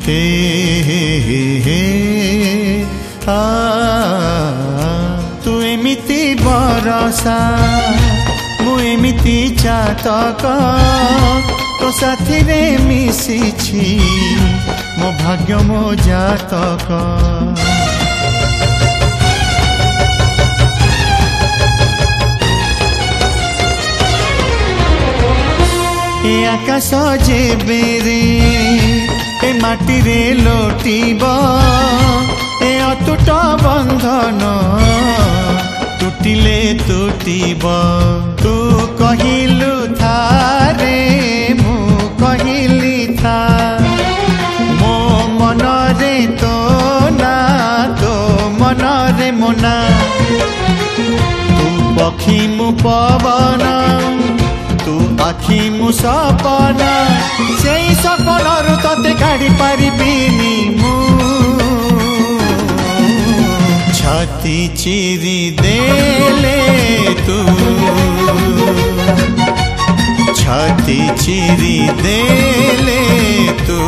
हे हे आ तू एमिति बरसा मु एमिति चातक तो साथी रे मिशिछि मो भाग्य मो जातक ए आकाश जेबे रे ए माटी रे लोटिब ए अतुट बंधन टूटिले टूटिब तू कहिलु था रे मु कहिली था मो मन रे तो ना तो मन रे मोना तू पक्षी मु पवन तू आखि मु सपना से सपनरु तते काढ़ी पारिबिनी मु छाती चिरी देले तू छाती चिरी देले तू।